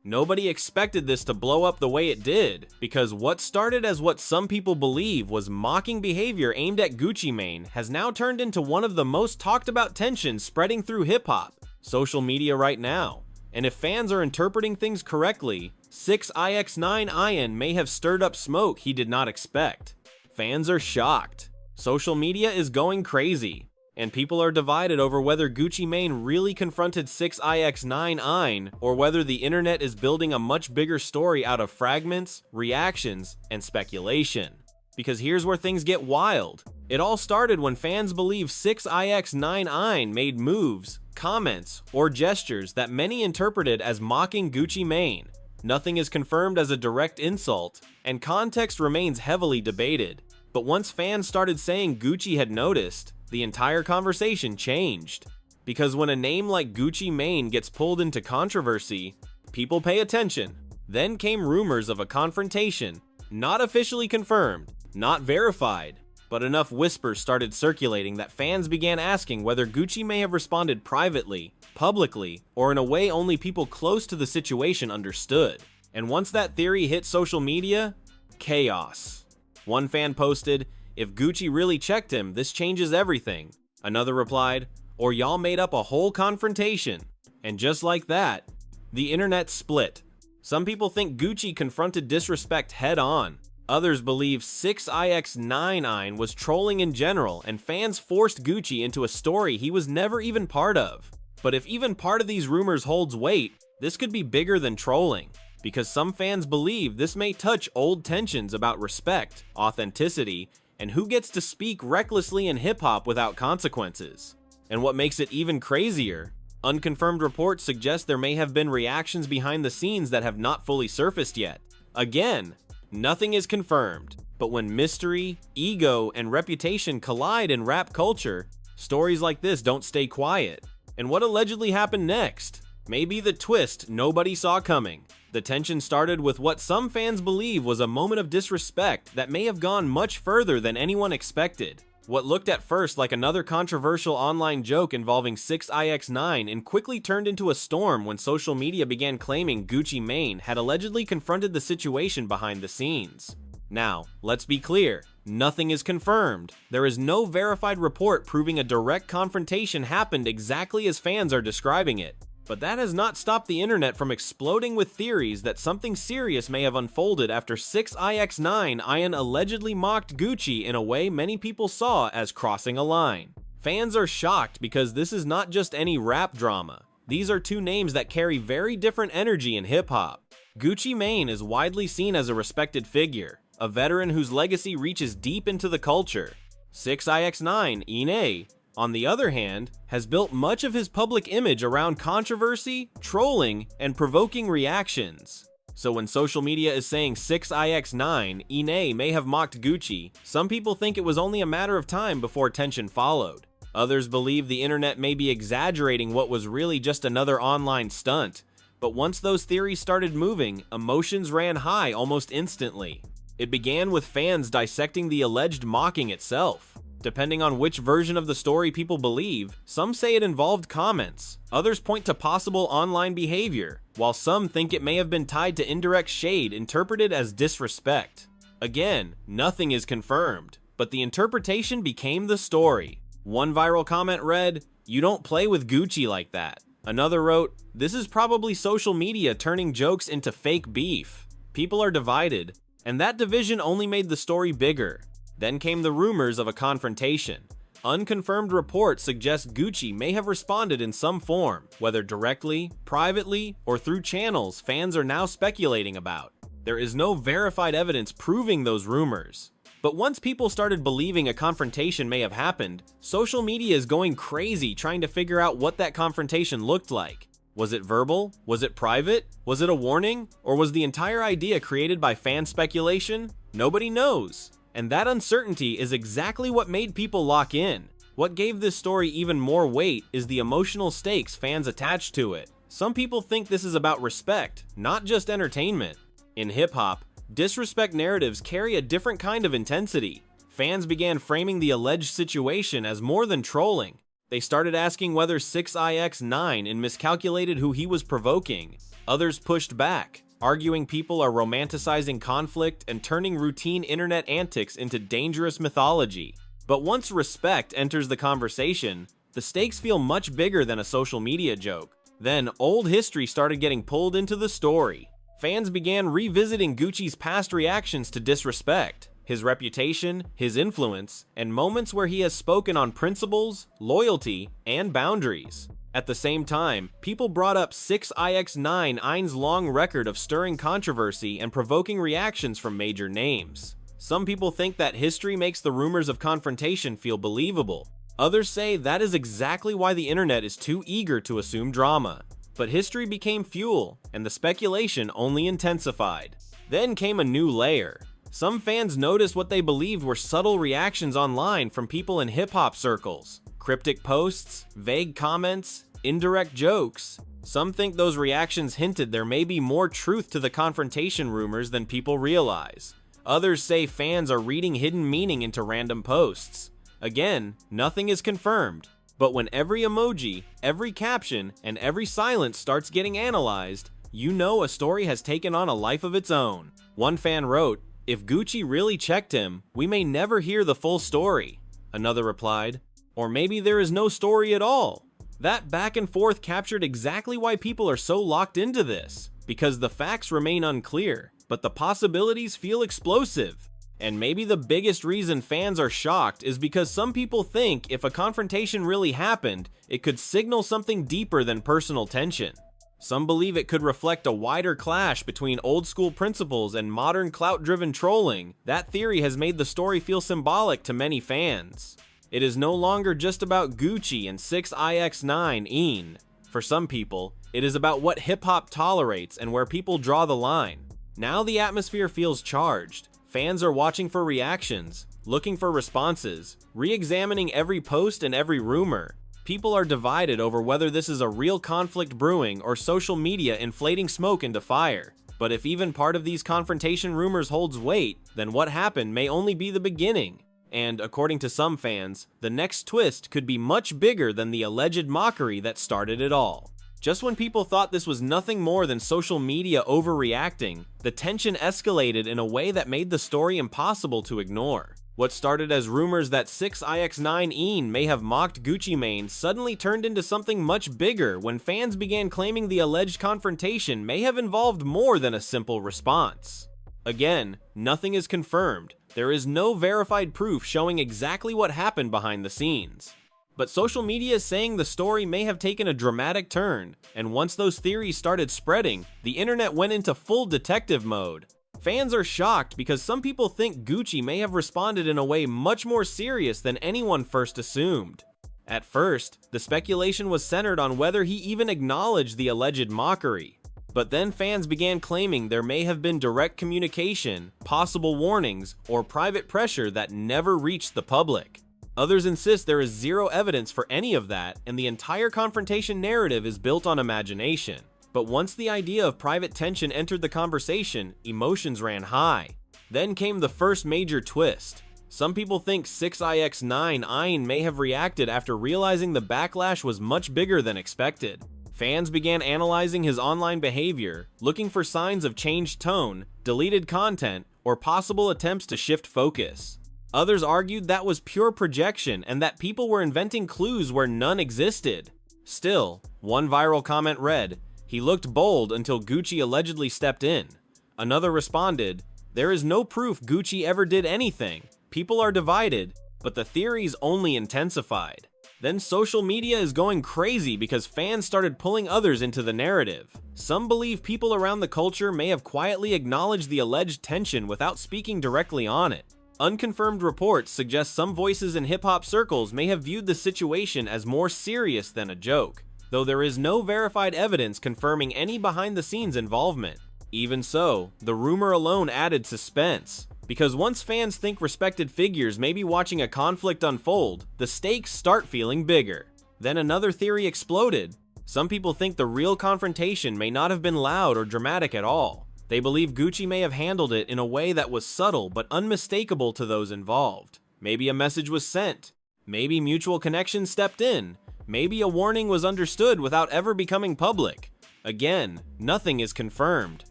Nobody expected this to blow up the way it did, because what started as what some people believe was mocking behavior aimed at Gucci Mane has now turned into one of the most talked about tensions spreading through hip-hop, social media right now. And if fans are interpreting things correctly, 6ix9ine may have stirred up smoke he did not expect. Fans are shocked. Social media is going crazy, and people are divided over whether Gucci Mane really confronted 6ix9ine or whether the internet is building a much bigger story out of fragments, reactions, and speculation. Because here's where things get wild. It all started when fans believe 6ix9ine made moves, comments, or gestures that many interpreted as mocking Gucci Mane. Nothing is confirmed as a direct insult, and context remains heavily debated. But once fans started saying Gucci had noticed, the entire conversation changed. Because when a name like Gucci Mane gets pulled into controversy, people pay attention. Then came rumors of a confrontation, not officially confirmed, not verified, but enough whispers started circulating that fans began asking whether Gucci may have responded privately, publicly, or in a way only people close to the situation understood. And once that theory hit social media, chaos. One fan posted, "If Gucci really checked him, this changes everything." Another replied, "Or y'all made up a whole confrontation." And just like that, the internet split. Some people think Gucci confronted disrespect head on. Others believe 6ix9ine was trolling in general, and fans forced Gucci into a story he was never even part of. But if even part of these rumors holds weight, this could be bigger than trolling, because some fans believe this may touch old tensions about respect, authenticity, and who gets to speak recklessly in hip-hop without consequences. And what makes it even crazier, unconfirmed reports suggest there may have been reactions behind the scenes that have not fully surfaced yet. Again, nothing is confirmed, but when mystery, ego, and reputation collide in rap culture, stories like this don't stay quiet. And what allegedly happened next? Maybe the twist nobody saw coming. The tension started with what some fans believe was a moment of disrespect that may have gone much further than anyone expected. What looked at first like another controversial online joke involving 6ix9ine quickly turned into a storm when social media began claiming Gucci Mane had allegedly confronted the situation behind the scenes. Now, let's be clear, nothing is confirmed. There is no verified report proving a direct confrontation happened exactly as fans are describing it. But that has not stopped the internet from exploding with theories that something serious may have unfolded after 6ix9ine allegedly mocked Gucci in a way many people saw as crossing a line. Fans are shocked because this is not just any rap drama. These are two names that carry very different energy in hip-hop. Gucci Mane is widely seen as a respected figure, a veteran whose legacy reaches deep into the culture. 6ix9ine, on the other hand, has built much of his public image around controversy, trolling, and provoking reactions. So when social media is saying 6ix9ine may have mocked Gucci, some people think it was only a matter of time before tension followed. Others believe the internet may be exaggerating what was really just another online stunt. But once those theories started moving, emotions ran high almost instantly. It began with fans dissecting the alleged mocking itself. Depending on which version of the story people believe, some say it involved comments, others point to possible online behavior, while some think it may have been tied to indirect shade interpreted as disrespect. Again, nothing is confirmed, but the interpretation became the story. One viral comment read, "You don't play with Gucci like that." Another wrote, "This is probably social media turning jokes into fake beef." People are divided, and that division only made the story bigger. Then came the rumors of a confrontation. Unconfirmed reports suggest Gucci may have responded in some form, whether directly, privately, or through channels fans are now speculating about. There is no verified evidence proving those rumors. But once people started believing a confrontation may have happened, social media is going crazy trying to figure out what that confrontation looked like. Was it verbal? Was it private? Was it a warning? Or was the entire idea created by fan speculation? Nobody knows. And that uncertainty is exactly what made people lock in. What gave this story even more weight is the emotional stakes fans attach to it. Some people think this is about respect, not just entertainment. In hip-hop, disrespect narratives carry a different kind of intensity. Fans began framing the alleged situation as more than trolling. They started asking whether 6ix9ine miscalculated who he was provoking, Others pushed back, arguing people are romanticizing conflict and turning routine internet antics into dangerous mythology. But once respect enters the conversation, the stakes feel much bigger than a social media joke. Then, old history started getting pulled into the story. Fans began revisiting Gucci's past reactions to disrespect, his reputation, his influence, and moments where he has spoken on principles, loyalty, and boundaries. At the same time, people brought up 6ix9ine's long record of stirring controversy and provoking reactions from major names. Some people think that history makes the rumors of confrontation feel believable. Others say that is exactly why the internet is too eager to assume drama. But history became fuel, and the speculation only intensified. Then came a new layer. Some fans noticed what they believed were subtle reactions online from people in hip-hop circles. Cryptic posts, vague comments, indirect jokes. Some think those reactions hinted there may be more truth to the confrontation rumors than people realize. Others say fans are reading hidden meaning into random posts. Again, nothing is confirmed, but when every emoji, every caption, and every silence starts getting analyzed, you know a story has taken on a life of its own. One fan wrote, "If Gucci really checked him, we may never hear the full story." Another replied, "Or maybe there is no story at all." That back and forth captured exactly why people are so locked into this, because the facts remain unclear, but the possibilities feel explosive. And maybe the biggest reason fans are shocked is because some people think if a confrontation really happened, it could signal something deeper than personal tension. Some believe it could reflect a wider clash between old school principles and modern clout-driven trolling. That theory has made the story feel symbolic to many fans. It is no longer just about Gucci and 6ix9ine. For some people, it is about what hip-hop tolerates and where people draw the line. Now the atmosphere feels charged. Fans are watching for reactions, looking for responses, re-examining every post and every rumor. People are divided over whether this is a real conflict brewing or social media inflating smoke into fire. But if even part of these confrontation rumors holds weight, then what happened may only be the beginning. And according to some fans, the next twist could be much bigger than the alleged mockery that started it all. Just when people thought this was nothing more than social media overreacting, the tension escalated in a way that made the story impossible to ignore. What started as rumors that 6ix9ine may have mocked Gucci Mane suddenly turned into something much bigger when fans began claiming the alleged confrontation may have involved more than a simple response. Again, nothing is confirmed. There is no verified proof showing exactly what happened behind the scenes. But social media is saying the story may have taken a dramatic turn, and once those theories started spreading, the internet went into full detective mode. Fans are shocked because some people think Gucci may have responded in a way much more serious than anyone first assumed. At first, the speculation was centered on whether he even acknowledged the alleged mockery. But then fans began claiming there may have been direct communication, possible warnings, or private pressure that never reached the public. Others insist there is zero evidence for any of that, and the entire confrontation narrative is built on imagination. But once the idea of private tension entered the conversation, emotions ran high. Then came the first major twist. Some people think 6ix9ine may have reacted after realizing the backlash was much bigger than expected. Fans began analyzing his online behavior, looking for signs of changed tone, deleted content, or possible attempts to shift focus. Others argued that was pure projection and that people were inventing clues where none existed. Still, one viral comment read, "He looked bold until Gucci allegedly stepped in." Another responded, "There is no proof Gucci ever did anything. People are divided, but the theories only intensified." Then social media is going crazy because fans started pulling others into the narrative. Some believe people around the culture may have quietly acknowledged the alleged tension without speaking directly on it. Unconfirmed reports suggest some voices in hip-hop circles may have viewed the situation as more serious than a joke, though there is no verified evidence confirming any behind-the-scenes involvement. Even so, the rumor alone added suspense, because once fans think respected figures may be watching a conflict unfold, the stakes start feeling bigger. Then another theory exploded. Some people think the real confrontation may not have been loud or dramatic at all. They believe Gucci may have handled it in a way that was subtle but unmistakable to those involved. Maybe a message was sent. Maybe mutual connection stepped in. Maybe a warning was understood without ever becoming public. Again, nothing is confirmed.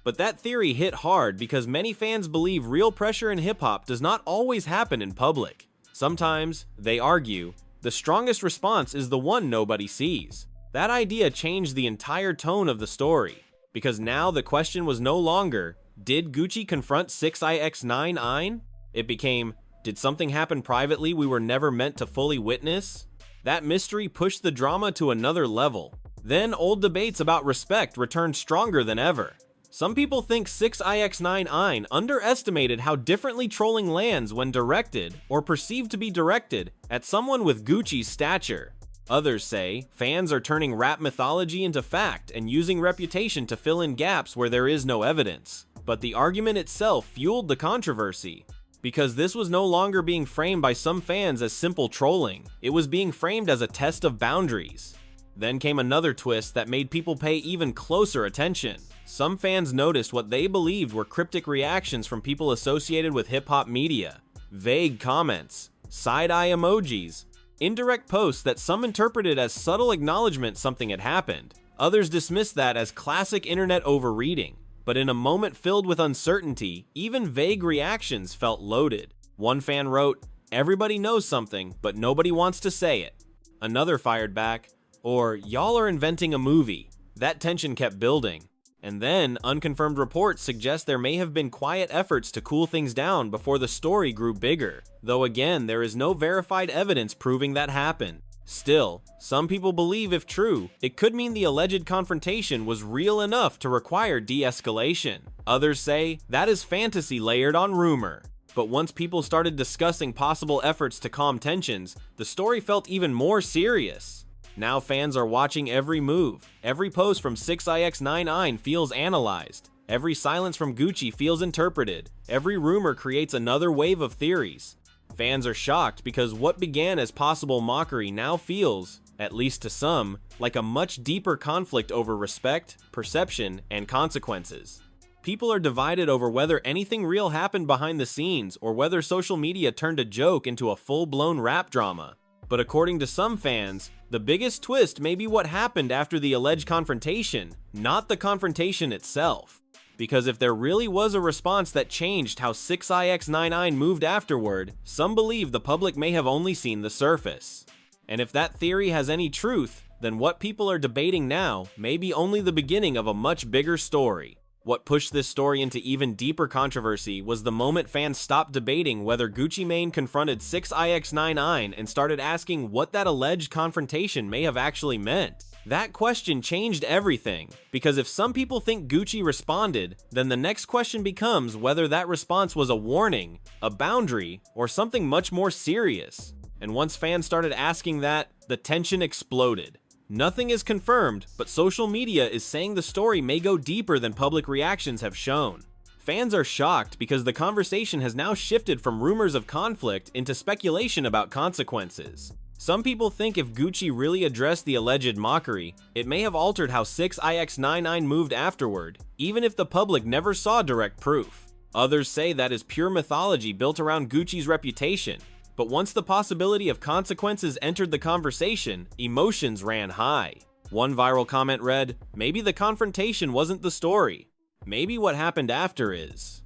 But that theory hit hard because many fans believe real pressure in hip-hop does not always happen in public. Sometimes, they argue, the strongest response is the one nobody sees. That idea changed the entire tone of the story, because now the question was no longer, did Gucci confront 6ix9ine? It became, did something happen privately we were never meant to fully witness? That mystery pushed the drama to another level. Then old debates about respect returned stronger than ever. Some people think 6ix9ine underestimated how differently trolling lands when directed, or perceived to be directed, at someone with Gucci's stature. Others say fans are turning rap mythology into fact and using reputation to fill in gaps where there is no evidence. But the argument itself fueled the controversy, because this was no longer being framed by some fans as simple trolling, it was being framed as a test of boundaries. Then came another twist that made people pay even closer attention. Some fans noticed what they believed were cryptic reactions from people associated with hip-hop media, vague comments, side-eye emojis, indirect posts that some interpreted as subtle acknowledgement something had happened. Others dismissed that as classic internet overreading. But in a moment filled with uncertainty, even vague reactions felt loaded. One fan wrote, "Everybody knows something, but nobody wants to say it." Another fired back, or "Y'all are inventing a movie." That tension kept building. And then, unconfirmed reports suggest there may have been quiet efforts to cool things down before the story grew bigger, though again, there is no verified evidence proving that happened. Still, some people believe if true, it could mean the alleged confrontation was real enough to require de-escalation. Others say that is fantasy layered on rumor. But once people started discussing possible efforts to calm tensions, the story felt even more serious. Now fans are watching every move. Every post from 6ix9ine feels analyzed. Every silence from Gucci feels interpreted. Every rumor creates another wave of theories. Fans are shocked because what began as possible mockery now feels, at least to some, like a much deeper conflict over respect, perception, and consequences. People are divided over whether anything real happened behind the scenes or whether social media turned a joke into a full-blown rap drama. But according to some fans, the biggest twist may be what happened after the alleged confrontation, not the confrontation itself. Because if there really was a response that changed how 6ix9ine moved afterward, some believe the public may have only seen the surface. And if that theory has any truth, then what people are debating now may be only the beginning of a much bigger story. What pushed this story into even deeper controversy was the moment fans stopped debating whether Gucci Mane confronted 6ix9ine and started asking what that alleged confrontation may have actually meant. That question changed everything, because if some people think Gucci responded, then the next question becomes whether that response was a warning, a boundary, or something much more serious. And once fans started asking that, the tension exploded. Nothing is confirmed, but social media is saying the story may go deeper than public reactions have shown. Fans are shocked because the conversation has now shifted from rumors of conflict into speculation about consequences. Some people think if Gucci really addressed the alleged mockery, it may have altered how 6ix9ine moved afterward, even if the public never saw direct proof. Others say that is pure mythology built around Gucci's reputation. But once the possibility of consequences entered the conversation, emotions ran high. One viral comment read, "Maybe the confrontation wasn't the story. Maybe what happened after is."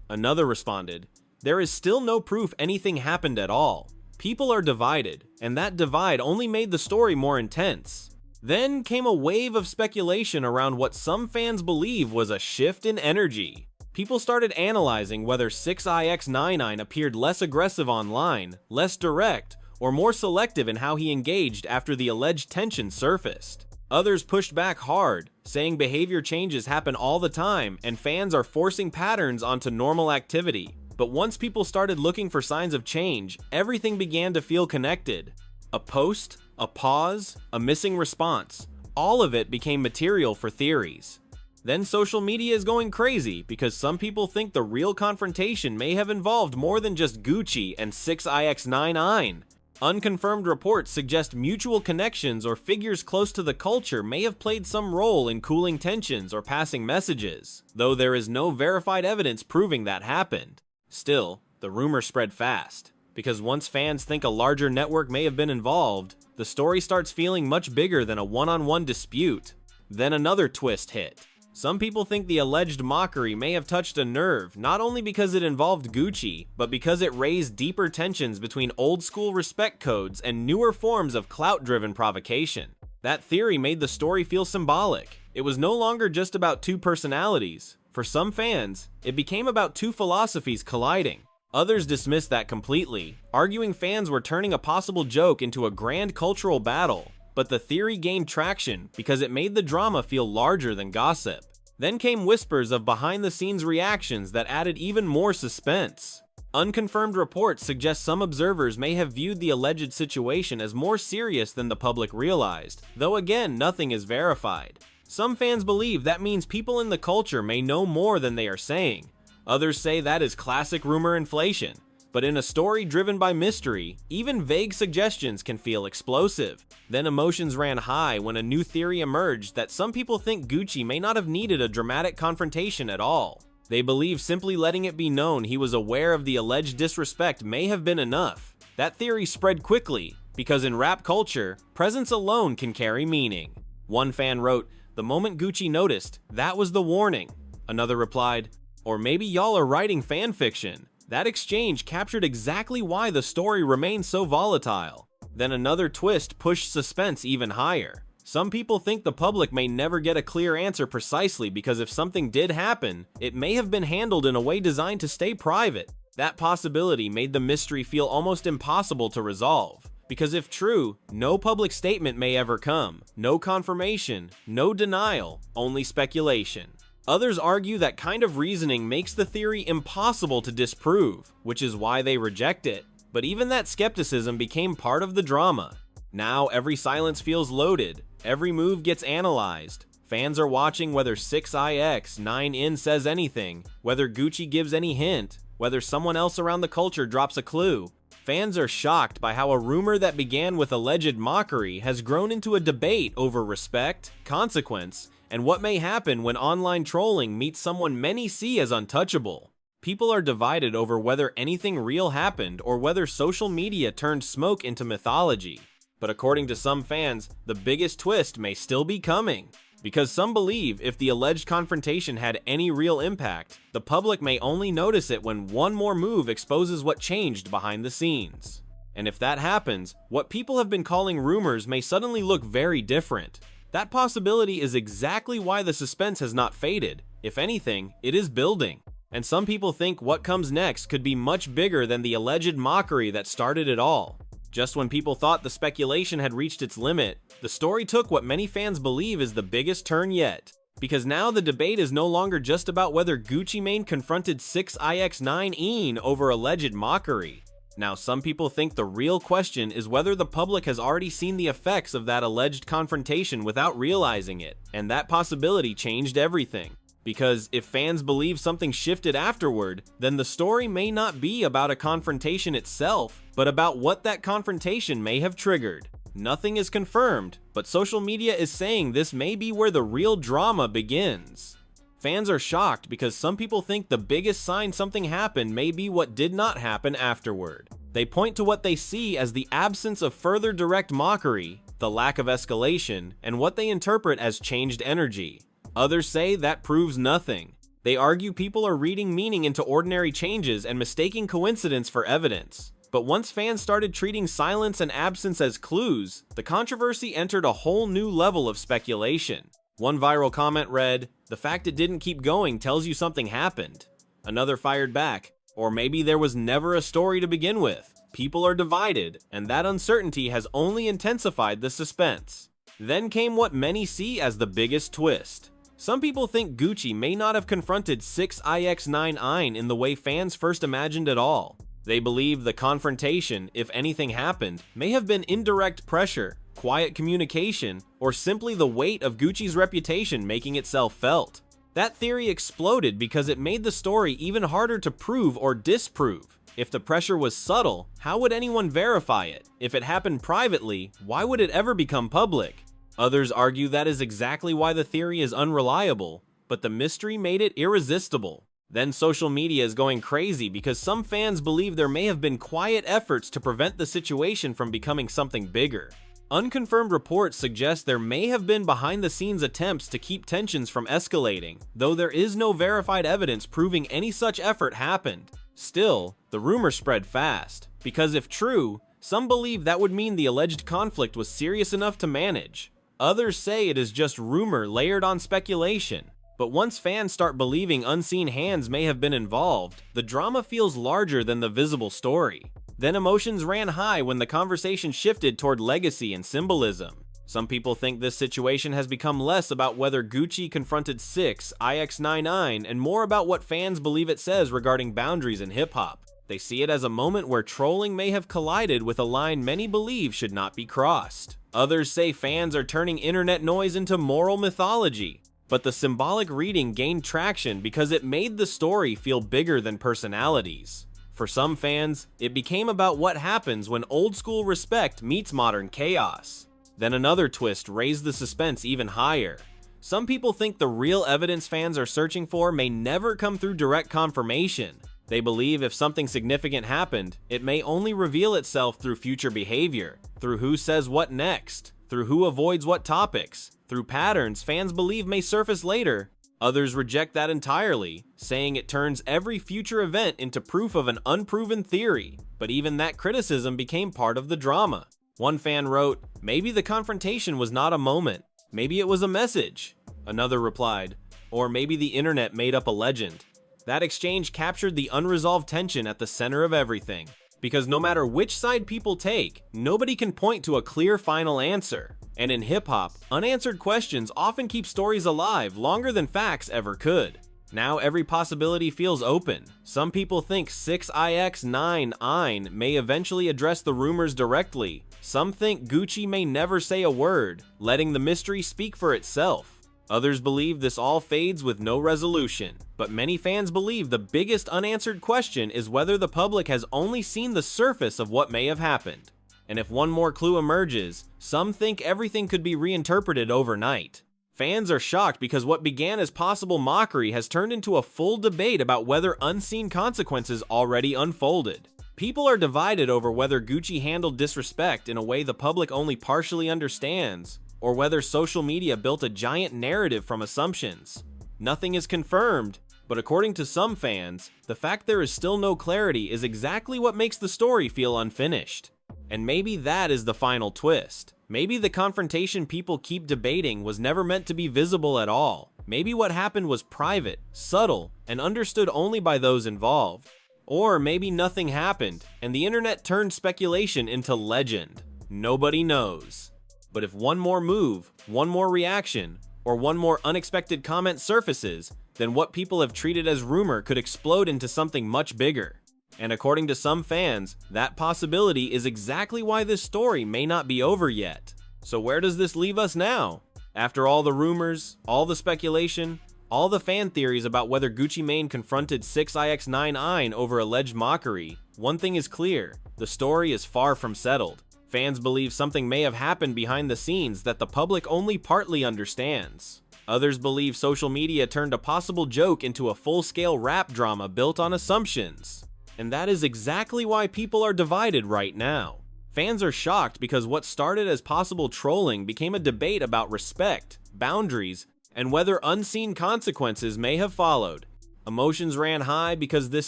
Another responded, "There is still no proof anything happened at all. People are divided, and that divide only made the story more intense." Then came a wave of speculation around what some fans believe was a shift in energy. People started analyzing whether 6ix9ine appeared less aggressive online, less direct, or more selective in how he engaged after the alleged tension surfaced. Others pushed back hard, saying behavior changes happen all the time and fans are forcing patterns onto normal activity. But once people started looking for signs of change, everything began to feel connected. A post, a pause, a missing response, all of it became material for theories. Then social media is going crazy because some people think the real confrontation may have involved more than just Gucci and 6ix9ine. Unconfirmed reports suggest mutual connections or figures close to the culture may have played some role in cooling tensions or passing messages, though there is no verified evidence proving that happened. Still, the rumor spread fast, because once fans think a larger network may have been involved, the story starts feeling much bigger than a one-on-one dispute. Then another twist hit. Some people think the alleged mockery may have touched a nerve, not only because it involved Gucci, but because it raised deeper tensions between old-school respect codes and newer forms of clout-driven provocation. That theory made the story feel symbolic. It was no longer just about two personalities. For some fans, it became about two philosophies colliding. Others dismissed that completely, arguing fans were turning a possible joke into a grand cultural battle. But the theory gained traction because it made the drama feel larger than gossip. Then came whispers of behind-the-scenes reactions that added even more suspense. Unconfirmed reports suggest some observers may have viewed the alleged situation as more serious than the public realized, though again, nothing is verified. Some fans believe that means people in the culture may know more than they are saying. Others say that is classic rumor inflation. But in a story driven by mystery, even vague suggestions can feel explosive. Then emotions ran high when a new theory emerged that some people think Gucci may not have needed a dramatic confrontation at all. They believe simply letting it be known he was aware of the alleged disrespect may have been enough. That theory spread quickly, because in rap culture, presence alone can carry meaning. One fan wrote, "The moment Gucci noticed, that was the warning." Another replied, "Or maybe y'all are writing fan fiction." That exchange captured exactly why the story remained so volatile. Then another twist pushed suspense even higher. Some people think the public may never get a clear answer precisely because if something did happen, it may have been handled in a way designed to stay private. That possibility made the mystery feel almost impossible to resolve. Because if true, no public statement may ever come, no confirmation, no denial, only speculation. Others argue that kind of reasoning makes the theory impossible to disprove, which is why they reject it. But even that skepticism became part of the drama. Now every silence feels loaded, every move gets analyzed. Fans are watching whether 6ix9ine says anything, whether Gucci gives any hint, whether someone else around the culture drops a clue. Fans are shocked by how a rumor that began with alleged mockery has grown into a debate over respect, consequence, and what may happen when online trolling meets someone many see as untouchable. People are divided over whether anything real happened or whether social media turned smoke into mythology. But according to some fans, the biggest twist may still be coming. Because some believe if the alleged confrontation had any real impact, the public may only notice it when one more move exposes what changed behind the scenes. And if that happens, what people have been calling rumors may suddenly look very different. That possibility is exactly why the suspense has not faded. If anything, it is building. And some people think what comes next could be much bigger than the alleged mockery that started it all. Just when people thought the speculation had reached its limit, the story took what many fans believe is the biggest turn yet. Because now the debate is no longer just about whether Gucci Mane confronted 6ix9ine over alleged mockery. Now, some people think the real question is whether the public has already seen the effects of that alleged confrontation without realizing it, and that possibility changed everything. Because if fans believe something shifted afterward, then the story may not be about a confrontation itself, but about what that confrontation may have triggered. Nothing is confirmed, but social media is saying this may be where the real drama begins. Fans are shocked because some people think the biggest sign something happened may be what did not happen afterward. They point to what they see as the absence of further direct mockery, the lack of escalation, and what they interpret as changed energy. Others say that proves nothing. They argue people are reading meaning into ordinary changes and mistaking coincidence for evidence. But once fans started treating silence and absence as clues, the controversy entered a whole new level of speculation. One viral comment read, "The fact it didn't keep going tells you something happened." Another fired back, "Or maybe there was never a story to begin with." People are divided, and that uncertainty has only intensified the suspense. Then came what many see as the biggest twist. Some people think Gucci may not have confronted 6ix9ine in the way fans first imagined at all. They believe the confrontation, if anything happened, may have been indirect pressure, quiet communication, or simply the weight of Gucci's reputation making itself felt. That theory exploded because it made the story even harder to prove or disprove. If the pressure was subtle, how would anyone verify it? If it happened privately, why would it ever become public? Others argue that is exactly why the theory is unreliable, but the mystery made it irresistible. Then social media is going crazy because some fans believe there may have been quiet efforts to prevent the situation from becoming something bigger. Unconfirmed reports suggest there may have been behind-the-scenes attempts to keep tensions from escalating, though there is no verified evidence proving any such effort happened. Still, the rumor spread fast, because if true, some believe that would mean the alleged conflict was serious enough to manage. Others say it is just rumor layered on speculation. But once fans start believing unseen hands may have been involved, the drama feels larger than the visible story. Then emotions ran high when the conversation shifted toward legacy and symbolism. Some people think this situation has become less about whether Gucci confronted 6ix9ine and more about what fans believe it says regarding boundaries in hip-hop. They see it as a moment where trolling may have collided with a line many believe should not be crossed. Others say fans are turning internet noise into moral mythology. But the symbolic reading gained traction because it made the story feel bigger than personalities. For some fans, it became about what happens when old-school respect meets modern chaos. Then another twist raised the suspense even higher. Some people think the real evidence fans are searching for may never come through direct confirmation. They believe if something significant happened, it may only reveal itself through future behavior, through who says what next, through who avoids what topics, through patterns fans believe may surface later. Others reject that entirely, saying it turns every future event into proof of an unproven theory. But even that criticism became part of the drama. One fan wrote, "Maybe the confrontation was not a moment. Maybe it was a message." Another replied, "Or maybe the internet made up a legend." That exchange captured the unresolved tension at the center of everything. Because no matter which side people take, nobody can point to a clear final answer. And in hip-hop, unanswered questions often keep stories alive longer than facts ever could. Now every possibility feels open. Some people think 6ix9ine may eventually address the rumors directly. Some think Gucci may never say a word, letting the mystery speak for itself. Others believe this all fades with no resolution. But many fans believe the biggest unanswered question is whether the public has only seen the surface of what may have happened. And if one more clue emerges, some think everything could be reinterpreted overnight. Fans are shocked because what began as possible mockery has turned into a full debate about whether unseen consequences already unfolded. People are divided over whether Gucci handled disrespect in a way the public only partially understands, or whether social media built a giant narrative from assumptions. Nothing is confirmed, but according to some fans, the fact there is still no clarity is exactly what makes the story feel unfinished. And maybe that is the final twist. Maybe the confrontation people keep debating was never meant to be visible at all. Maybe what happened was private, subtle, and understood only by those involved. Or maybe nothing happened, and the internet turned speculation into legend. Nobody knows. But if one more move, one more reaction, or one more unexpected comment surfaces, then what people have treated as rumor could explode into something much bigger. And according to some fans, that possibility is exactly why this story may not be over yet. So where does this leave us now? After all the rumors, all the speculation, all the fan theories about whether Gucci Mane confronted 6ix9ine over alleged mockery, one thing is clear: the story is far from settled. Fans believe something may have happened behind the scenes that the public only partly understands. Others believe social media turned a possible joke into a full-scale rap drama built on assumptions. And that is exactly why people are divided right now. Fans are shocked because what started as possible trolling became a debate about respect, boundaries, and whether unseen consequences may have followed. Emotions ran high because this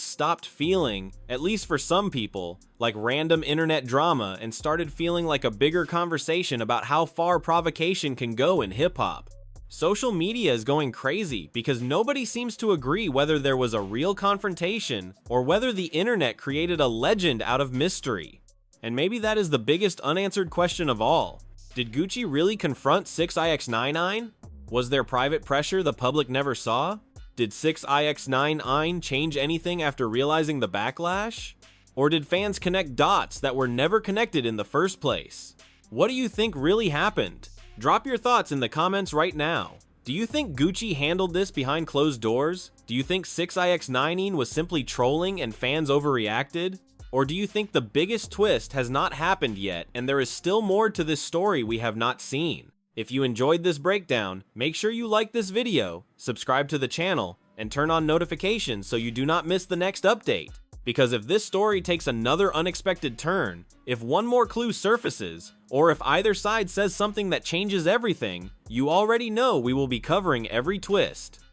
stopped feeling, at least for some people, like random internet drama and started feeling like a bigger conversation about how far provocation can go in hip-hop. Social media is going crazy because nobody seems to agree whether there was a real confrontation or whether the internet created a legend out of mystery. And maybe that is the biggest unanswered question of all. Did Gucci really confront 6ix9ine? Was there private pressure the public never saw? Did 6ix9ine change anything after realizing the backlash? Or did fans connect dots that were never connected in the first place? What do you think really happened? Drop your thoughts in the comments right now. Do you think Gucci handled this behind closed doors? Do you think 6ix9ine was simply trolling and fans overreacted? Or do you think the biggest twist has not happened yet and there is still more to this story we have not seen? If you enjoyed this breakdown, make sure you like this video, subscribe to the channel, and turn on notifications so you do not miss the next update. Because if this story takes another unexpected turn, if one more clue surfaces, or if either side says something that changes everything, you already know we will be covering every twist.